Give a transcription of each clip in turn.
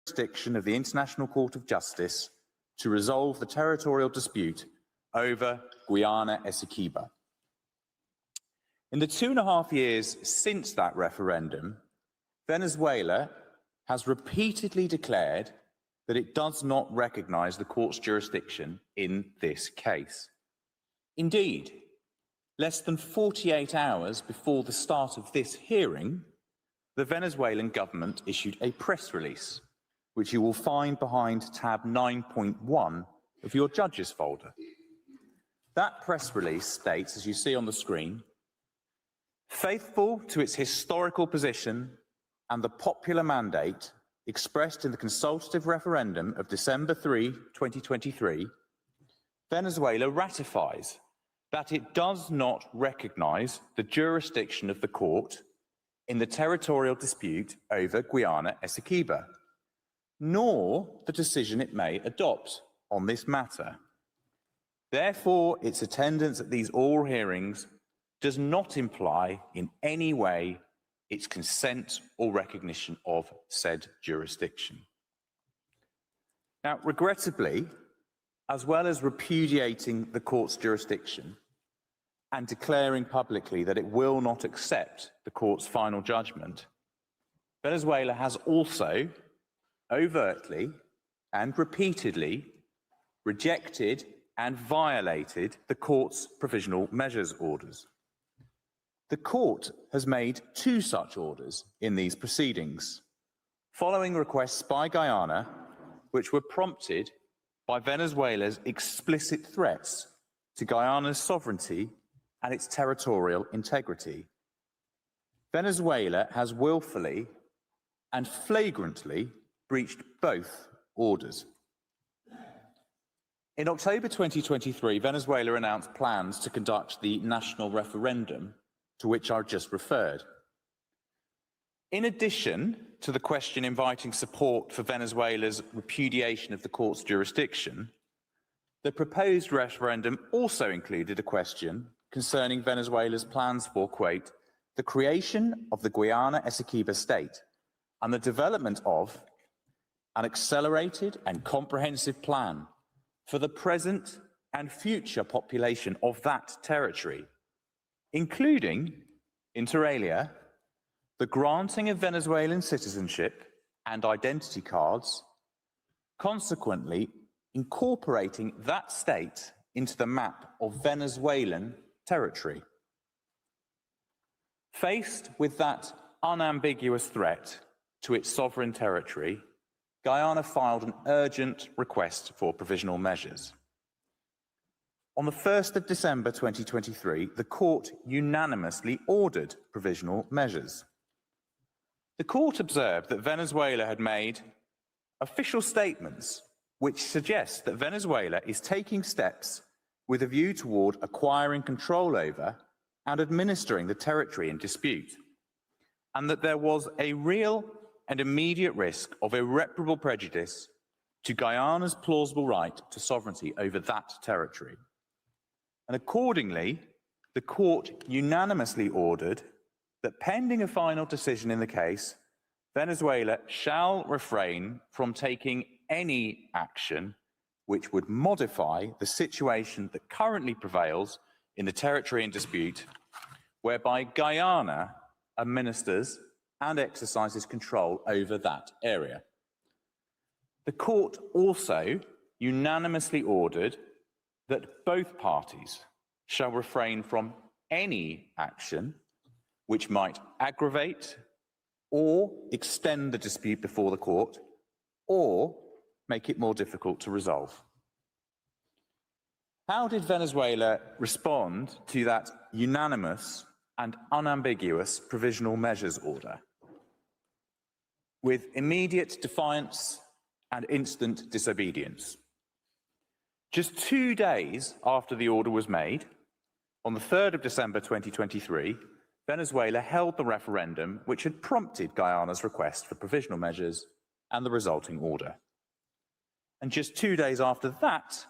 jurisdiction of the International Court of Justice to resolve the territorial dispute over Guyana Essequiba. In the 2.5 years since that referendum, Venezuela has repeatedly declared that it does not recognise the court's jurisdiction in this case. Indeed, less than 48 hours before the start of this hearing, the Venezuelan government issued a press release, which you will find behind tab 9.1 of your judges folder. That press release states, as you see on the screen, faithful to its historical position and the popular mandate expressed in the consultative referendum of December 3, 2023, Venezuela ratifies that it does not recognise the jurisdiction of the court in the territorial dispute over Guyana Essequiba, nor the decision it may adopt on this matter. Therefore, its attendance at these oral hearings does not imply in any way its consent or recognition of said jurisdiction. Now, regrettably, as well as repudiating the court's jurisdiction and declaring publicly that it will not accept the court's final judgment, Venezuela has also overtly and repeatedly rejected and violated the court's provisional measures orders. The court has made 2 such orders in these proceedings, following requests by Guyana, which were prompted by Venezuela's explicit threats to Guyana's sovereignty and its territorial integrity. Venezuela has willfully and flagrantly breached both orders. In October 2023, Venezuela announced plans to conduct the national referendum to which I just referred. In addition to the question inviting support for Venezuela's repudiation of the court's jurisdiction, the proposed referendum also included a question concerning Venezuela's plans for, quote, the creation of the Guyana Essequiba state and the development of an accelerated and comprehensive plan for the present and future population of that territory, including, inter alia, the granting of Venezuelan citizenship and identity cards, consequently incorporating that state into the map of Venezuelan territory. Faced with that unambiguous threat to its sovereign territory, Guyana filed an urgent request for provisional measures. On the 1st of December 2023, the court unanimously ordered provisional measures. The court observed that Venezuela had made official statements which suggest that Venezuela is taking steps with a view toward acquiring control over and administering the territory in dispute, and that there was a real and immediate risk of irreparable prejudice to Guyana's plausible right to sovereignty over that territory. And accordingly, the court unanimously ordered that pending a final decision in the case, Venezuela shall refrain from taking any action which would modify the situation that currently prevails in the territory in dispute, whereby Guyana administers and exercises control over that area. The court also unanimously ordered that both parties shall refrain from any action which might aggravate or extend the dispute before the court or make it more difficult to resolve. How did Venezuela respond to that unanimous and unambiguous provisional measures order? With immediate defiance and instant disobedience. Just 2 days after the order was made, on the 3rd of December 2023, Venezuela held the referendum which had prompted Guyana's request for provisional measures and the resulting order. And just 2 days after that,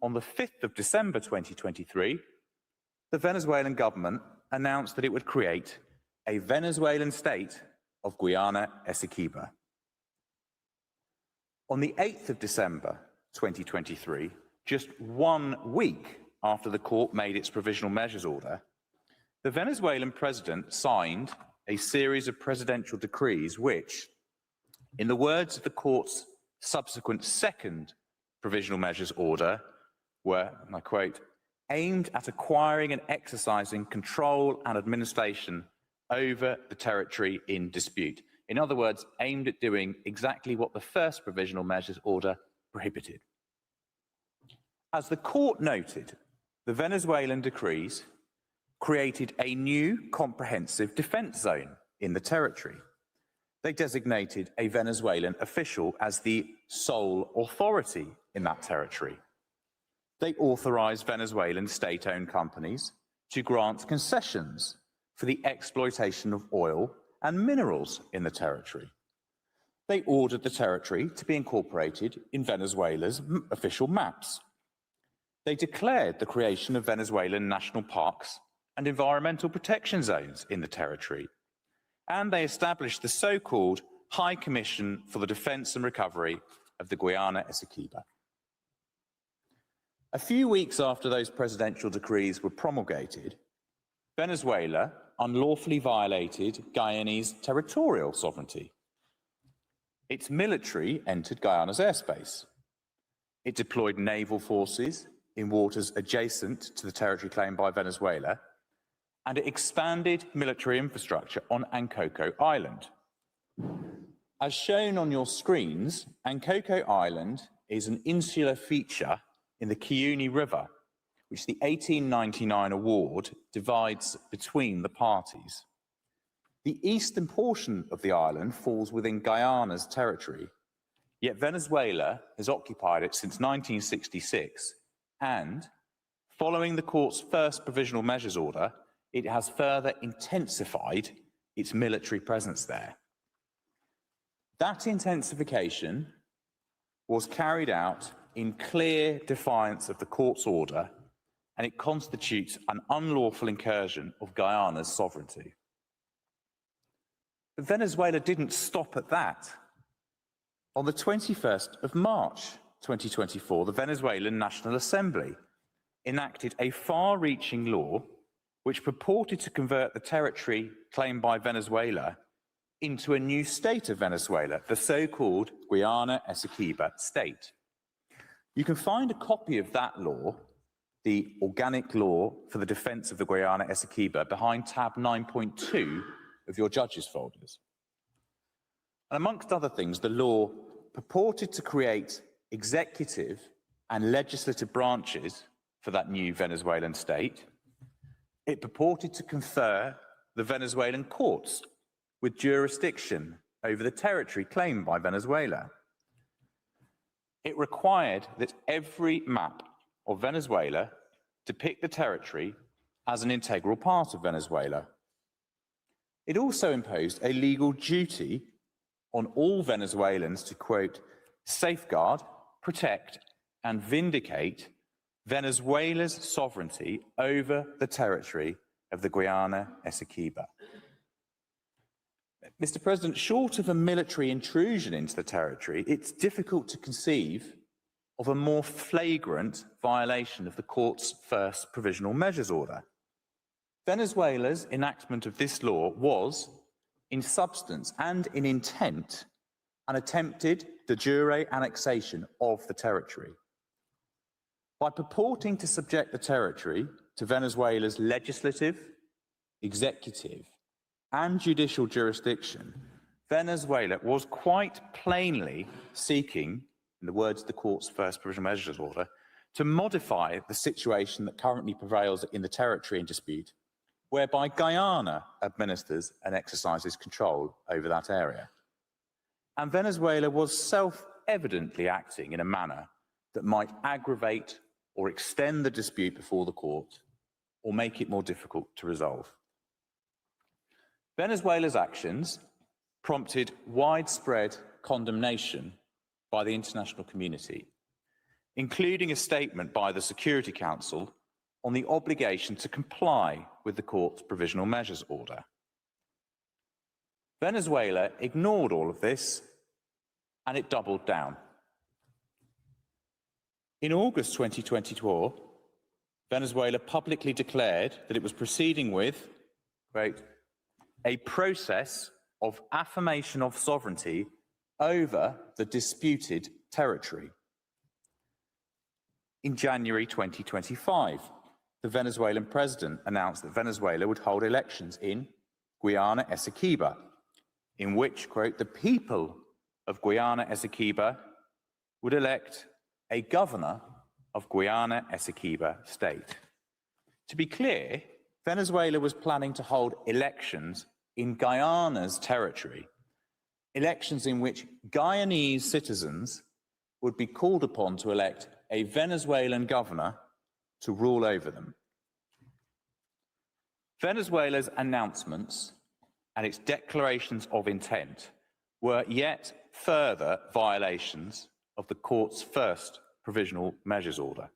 on the 5th of December 2023, the Venezuelan government announced that it would create a Venezuelan state of Guyana Essequiba. On the 8th of December 2023, just 1 week after the court made its provisional measures order, the Venezuelan president signed a series of presidential decrees which, in the words of the court's subsequent second provisional measures order, were, and I quote, aimed at acquiring and exercising control and administration over the territory in dispute. In other words, aimed at doing exactly what the first provisional measures order prohibited. As the court noted, the Venezuelan decrees created a new comprehensive defense zone in the territory. They designated a Venezuelan official as the sole authority in that territory. They authorized Venezuelan state-owned companies to grant concessions for the exploitation of oil and minerals in the territory. They ordered the territory to be incorporated in Venezuela's official maps. They declared the creation of Venezuelan national parks and environmental protection zones in the territory. And they established the so-called High Commission for the Defense and Recovery of the Guiana Essequiba. A few weeks after those presidential decrees were promulgated, Venezuela unlawfully violated Guyanese territorial sovereignty. Its military entered Guyana's airspace. It deployed naval forces in waters adjacent to the territory claimed by Venezuela, and it expanded military infrastructure on Ankoko Island. As shown on your screens, Ankoko Island is an insular feature in the Cuyuni River, which the 1899 award divides between the parties. The eastern portion of the island falls within Guyana's territory, yet Venezuela has occupied it since 1966, and, following the court's first provisional measures order, it has further intensified its military presence there. That intensification was carried out in clear defiance of the court's order, and it constitutes an unlawful incursion of Guyana's sovereignty. But Venezuela didn't stop at that. On the 21st of March 2024, the Venezuelan National Assembly enacted a far-reaching law which purported to convert the territory claimed by Venezuela into a new state of Venezuela, the so-called Guiana Essequiba state. You can find a copy of that law, the Organic Law for the Defense of the Guiana Essequiba, behind tab 9.2 of your judges' folders. And amongst other things, the law purported to create executive and legislative branches for that new Venezuelan state. It purported to confer the Venezuelan courts with jurisdiction over the territory claimed by Venezuela. It required that every map of Venezuela depict the territory as an integral part of Venezuela. It also imposed a legal duty on all Venezuelans to, quote, safeguard, protect, and vindicate Venezuela's sovereignty over the territory of the Guiana Essequiba. Mr. President, short of a military intrusion into the territory, it's difficult to conceive of a more flagrant violation of the court's first provisional measures order. Venezuela's enactment of this law was, in substance and in intent, an attempted de jure annexation of the territory. By purporting to subject the territory to Venezuela's legislative, executive, and judicial jurisdiction, Venezuela was quite plainly seeking, in the words of the court's first provisional measures order, to modify the situation that currently prevails in the territory in dispute, whereby Guyana administers and exercises control over that area. And Venezuela was self-evidently acting in a manner that might aggravate or extend the dispute before the court, or make it more difficult to resolve. Venezuela's actions prompted widespread condemnation by the international community, including a statement by the Security Council on the obligation to comply with the court's provisional measures order. Venezuela ignored all of this, and it doubled down. In August 2024, Venezuela publicly declared that it was proceeding with, quote, a process of affirmation of sovereignty over the disputed territory. In January 2025, the Venezuelan president announced that Venezuela would hold elections in Guyana Essequiba, in which, quote, the people of Guyana Essequiba would elect a governor of Guyana Essequiba state. To be clear, Venezuela was planning to hold elections in Guyana's territory, elections in which Guyanese citizens would be called upon to elect a Venezuelan governor to rule over them. Venezuela's announcements and its declarations of intent were yet further violations of the court's first provisional measures order.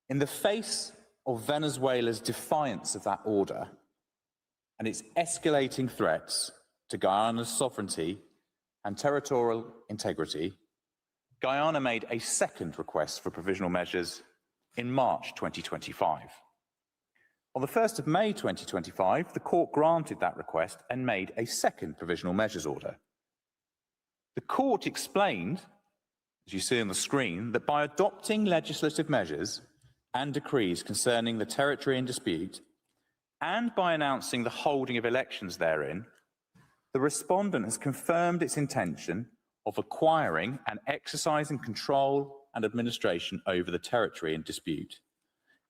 In the face of Venezuela's defiance of that order and its escalating threats to Guyana's sovereignty and territorial integrity, Guyana made a second request for provisional measures in March 2025. On the 1st of May 2025, the court granted that request and made a second provisional measures order. The court explained, as you see on the screen, that by adopting legislative measures and decrees concerning the territory in dispute, and by announcing the holding of elections therein, the respondent has confirmed its intention of acquiring and exercising control and administration over the territory in dispute.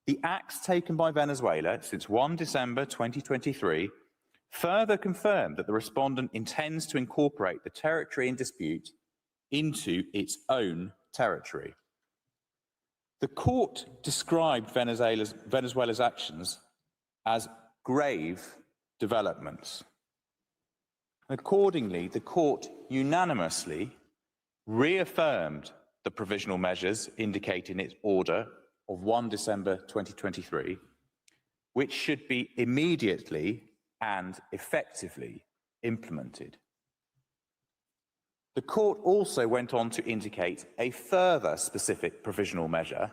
The acts taken by Venezuela since 1 December 2023 further confirmed that the respondent intends to incorporate the territory in dispute into its own territory. The court described Venezuela's actions as grave developments. Accordingly, the court unanimously reaffirmed the provisional measures indicated in its order of 1 December 2023, which should be immediately and effectively implemented. The court also went on to indicate a further specific provisional measure,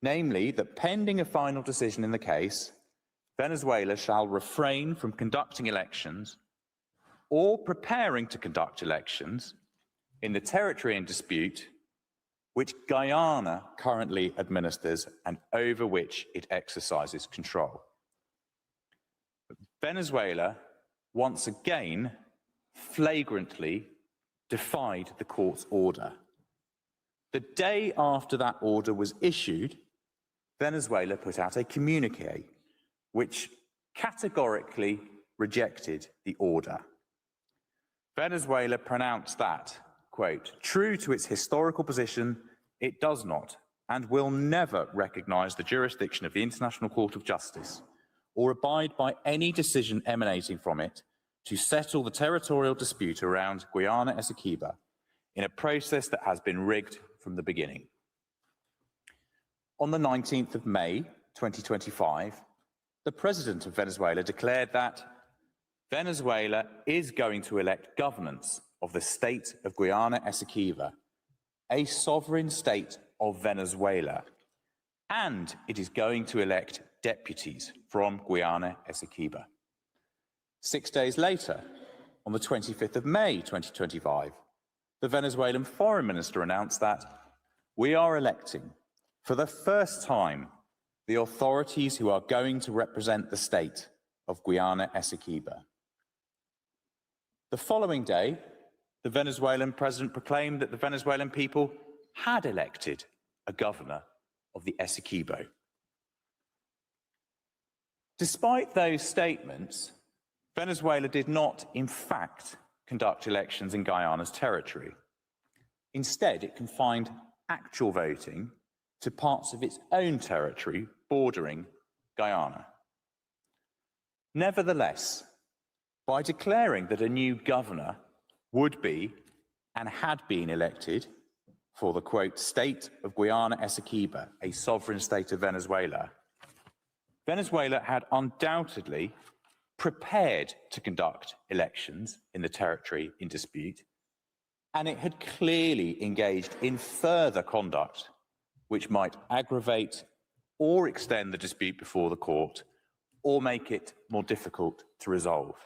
namely that pending a final decision in the case, Venezuela shall refrain from conducting elections or preparing to conduct elections in the territory in dispute which Guyana currently administers and over which it exercises control. Venezuela once again flagrantly defied the court's order. The day after that order was issued, Venezuela put out a communiqué which categorically rejected the order. Venezuela pronounced that, quote, true to its historical position, it does not and will never recognize the jurisdiction of the International Court of Justice or abide by any decision emanating from it to settle the territorial dispute around Guyana Essequiba in a process that has been rigged from the beginning. On the 19th of May 2025, the president of Venezuela declared that Venezuela is going to elect governance of the state of Guyana Essequiba, a sovereign state of Venezuela, and it is going to elect deputies from Guyana Essequiba. 6 days later, on the 25th of May 2025, the Venezuelan foreign minister announced that we are electing, for the first time, the authorities who are going to represent the state of Guyana Essequiba. The following day, the Venezuelan president proclaimed that the Venezuelan people had elected a governor of the Essequibo. Despite those statements, Venezuela did not, in fact, conduct elections in Guyana's territory. Instead, it confined actual voting to parts of its own territory bordering Guyana. Nevertheless, by declaring that a new governor would be and had been elected for the, quote, state of Guyana Essequiba, a sovereign state of Venezuela, Venezuela had undoubtedly prepared to conduct elections in the territory in dispute and it had clearly engaged in further conduct which might aggravate or extend the dispute before the court or make it more difficult to resolve.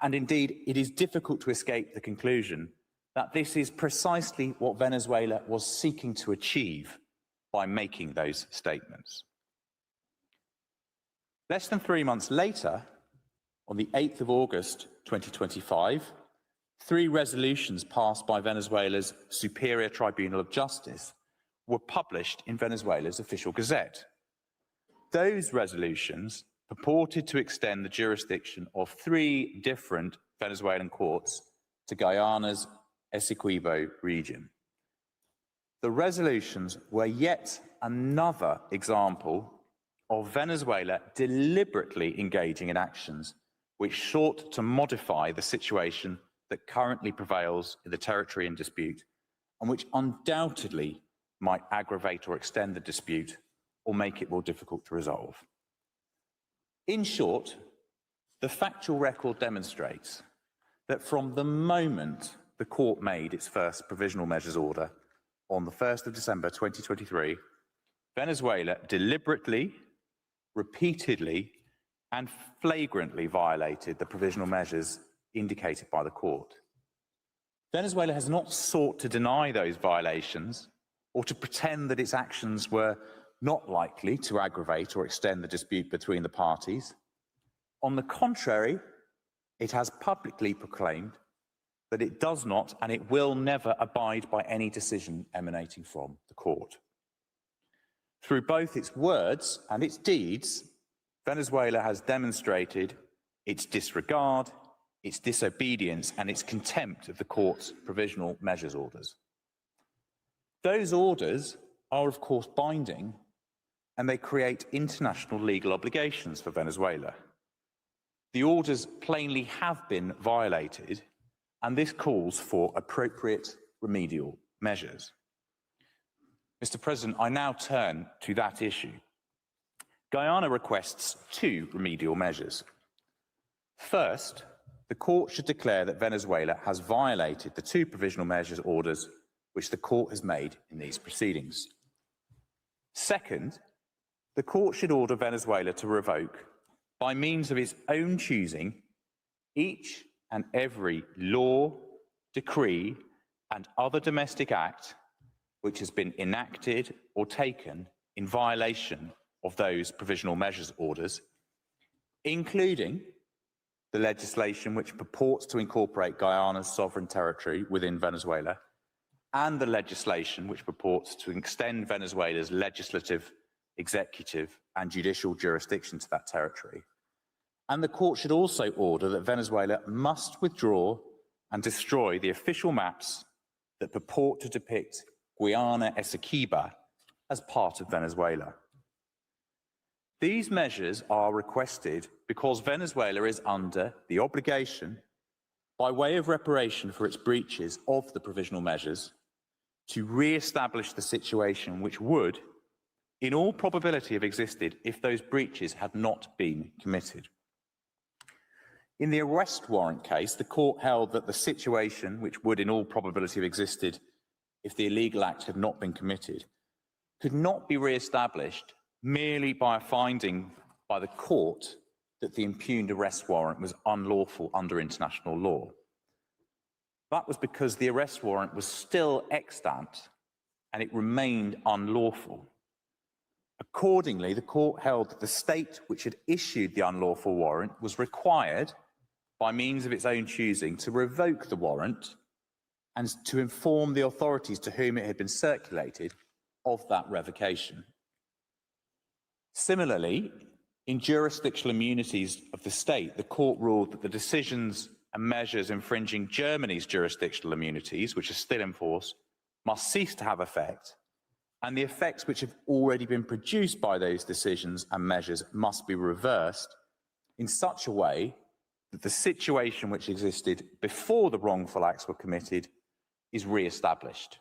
And indeed, it is difficult to escape the conclusion that this is precisely what Venezuela was seeking to achieve by making those statements. Less than 3 months later, on the 8th of August 2025, 3 resolutions passed by Venezuela's Superior Tribunal of Justice were published in Venezuela's official gazette. Those resolutions purported to extend the jurisdiction of 3 different Venezuelan courts to Guyana's Essequibo region. The resolutions were yet another example of Venezuela deliberately engaging in actions which sought to modify the situation that currently prevails in the territory in dispute, and which undoubtedly might aggravate or extend the dispute or make it more difficult to resolve. In short, the factual record demonstrates that from the moment the court made its first provisional measures order on the 1st of December 2023, Venezuela deliberately, repeatedly, and flagrantly violated the provisional measures indicated by the court. Venezuela has not sought to deny those violations or to pretend that its actions were not likely to aggravate or extend the dispute between the parties. On the contrary, it has publicly proclaimed that it does not and it will never abide by any decision emanating from the court. Through both its words and its deeds, Venezuela has demonstrated its disregard, its disobedience, and its contempt of the court's provisional measures orders. Those orders are, of course, binding, and they create international legal obligations for Venezuela. The orders plainly have been violated, and this calls for appropriate remedial measures. Mr. President, I now turn to that issue. Guyana requests 2 remedial measures. First, the court should declare that Venezuela has violated the 2 provisional measures orders which the court has made in these proceedings. Second, the court should order Venezuela to revoke, by means of its own choosing, each and every law, decree, and other domestic act which has been enacted or taken in violation of those provisional measures orders, including the legislation which purports to incorporate Guyana's sovereign territory within Venezuela, and the legislation which purports to extend Venezuela's legislative, executive, and judicial jurisdiction to that territory. And the court should also order that Venezuela must withdraw and destroy the official maps that purport to depict Guyana Essequiba as part of Venezuela. These measures are requested because Venezuela is under the obligation, by way of reparation for its breaches of the provisional measures, to re-establish the situation which would, in all probability, have existed if those breaches had not been committed. In the arrest warrant case, the court held that the situation which would, in all probability, have existed if the illegal act had not been committed could not be re-established merely by a finding by the court that the impugned arrest warrant was unlawful under international law. That was because the arrest warrant was still extant and it remained unlawful. Accordingly, the court held that the state which had issued the unlawful warrant was required, by means of its own choosing, to revoke the warrant and to inform the authorities to whom it had been circulated of that revocation. Similarly, in jurisdictional immunities of the state, the court ruled that the decisions and measures infringing Germany's jurisdictional immunities, which are still in force, must cease to have effect, and the effects which have already been produced by those decisions and measures must be reversed in such a way that the situation which existed before the wrongful acts were committed is re-established.